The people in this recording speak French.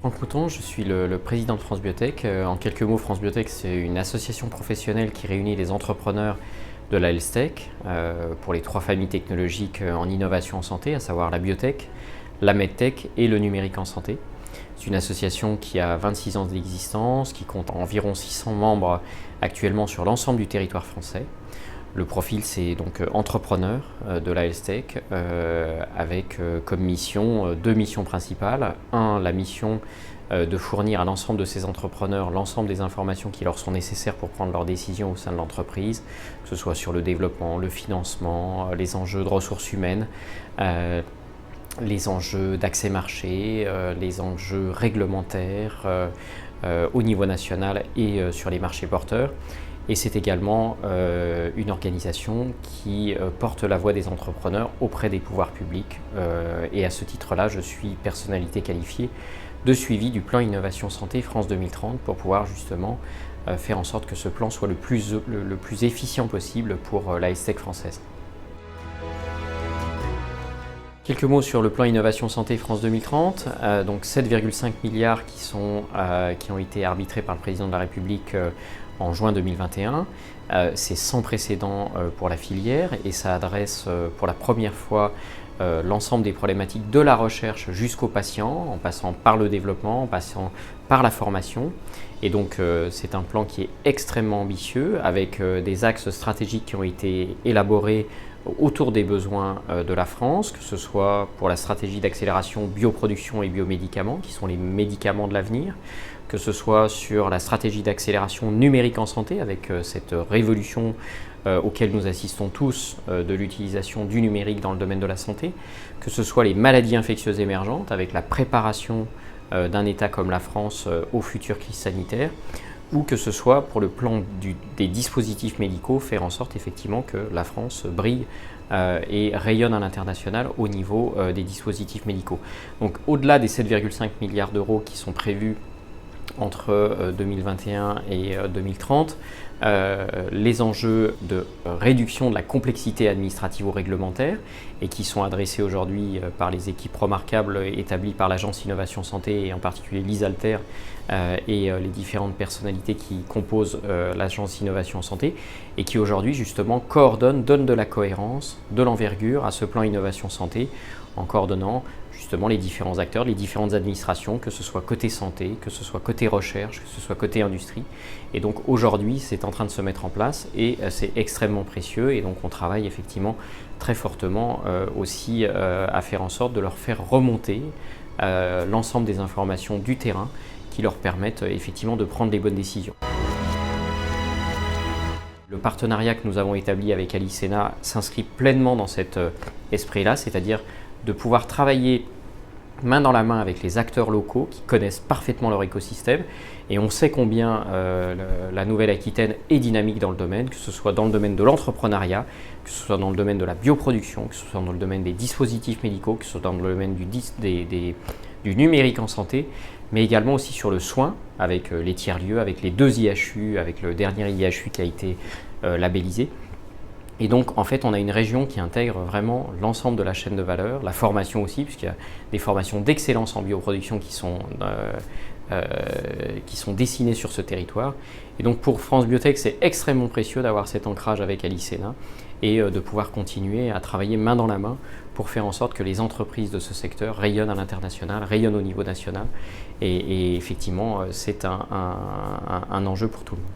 Franck Mouton, je suis le président de France Biotech. En quelques mots, France Biotech, c'est une association professionnelle qui réunit les entrepreneurs de la health tech pour les trois familles technologiques en innovation en santé, à savoir la biotech, la medtech et le numérique en santé. C'est une association qui a 26 ans d'existence, qui compte environ 600 membres actuellement sur l'ensemble du territoire français. Le profil, c'est donc entrepreneur de la health tech avec comme mission deux missions principales. La mission de fournir à l'ensemble de ces entrepreneurs l'ensemble des informations qui leur sont nécessaires pour prendre leurs décisions au sein de l'entreprise, que ce soit sur le développement, le financement, les enjeux de ressources humaines, les enjeux d'accès marché, les enjeux réglementaires au niveau national et sur les marchés porteurs. Et c'est également une organisation qui porte la voix des entrepreneurs auprès des pouvoirs publics. Et à ce titre-là, je suis personnalité qualifiée de suivi du plan Innovation Santé France 2030 pour pouvoir justement faire en sorte que ce plan soit le plus efficient possible pour la health tech française. Quelques mots sur le plan Innovation Santé France 2030, donc 7,5 milliards qui ont été arbitrés par le président de la République en juin 2021. C'est sans précédent pour la filière et ça adresse pour la première fois l'ensemble des problématiques de la recherche jusqu'aux patients, en passant par le développement, en passant par la formation. Et donc c'est un plan qui est extrêmement ambitieux avec des axes stratégiques qui ont été élaborés autour des besoins de la France, que ce soit pour la stratégie d'accélération bioproduction et biomédicaments, qui sont les médicaments de l'avenir, que ce soit sur la stratégie d'accélération numérique en santé, avec cette révolution auquel nous assistons tous de l'utilisation du numérique dans le domaine de la santé, que ce soit les maladies infectieuses émergentes, avec la préparation d'un État comme la France aux futures crises sanitaires, ou que ce soit pour le plan des dispositifs médicaux, faire en sorte effectivement que la France brille et rayonne à l'international au niveau des dispositifs médicaux. Donc au-delà des 7,5 milliards d'euros qui sont prévus entre 2021 et 2030, les enjeux de réduction de la complexité administrative ou réglementaire et qui sont adressés aujourd'hui par les équipes remarquables établies par l'Agence Innovation Santé et en particulier l'ISALTER et les différentes personnalités qui composent l'Agence Innovation Santé et qui aujourd'hui justement coordonnent, donnent de la cohérence, de l'envergure à ce plan Innovation Santé en coordonnant justement les différents acteurs, les différentes administrations, que ce soit côté santé, que ce soit côté recherche, que ce soit côté industrie. Et donc aujourd'hui, c'est en train de se mettre en place et c'est extrêmement précieux. Et donc on travaille effectivement très fortement aussi à faire en sorte de leur faire remonter l'ensemble des informations du terrain qui leur permettent effectivement de prendre les bonnes décisions. Le partenariat que nous avons établi avec Alicena s'inscrit pleinement dans cet esprit-là, c'est-à-dire de pouvoir travailler main dans la main avec les acteurs locaux qui connaissent parfaitement leur écosystème et on sait combien la Nouvelle-Aquitaine est dynamique dans le domaine, que ce soit dans le domaine de l'entrepreneuriat, que ce soit dans le domaine de la bioproduction, que ce soit dans le domaine des dispositifs médicaux, que ce soit dans le domaine du numérique en santé, mais également aussi sur le soin avec les tiers-lieux, avec les 2 IHU, avec le dernier IHU qui a été labellisé. Et donc, en fait, on a une région qui intègre vraiment l'ensemble de la chaîne de valeur, la formation aussi, puisqu'il y a des formations d'excellence en bioproduction qui sont dessinées sur ce territoire. Et donc, pour France Biotech, c'est extrêmement précieux d'avoir cet ancrage avec Alicena et de pouvoir continuer à travailler main dans la main pour faire en sorte que les entreprises de ce secteur rayonnent à l'international, rayonnent au niveau national. Et effectivement, c'est un enjeu pour tout le monde.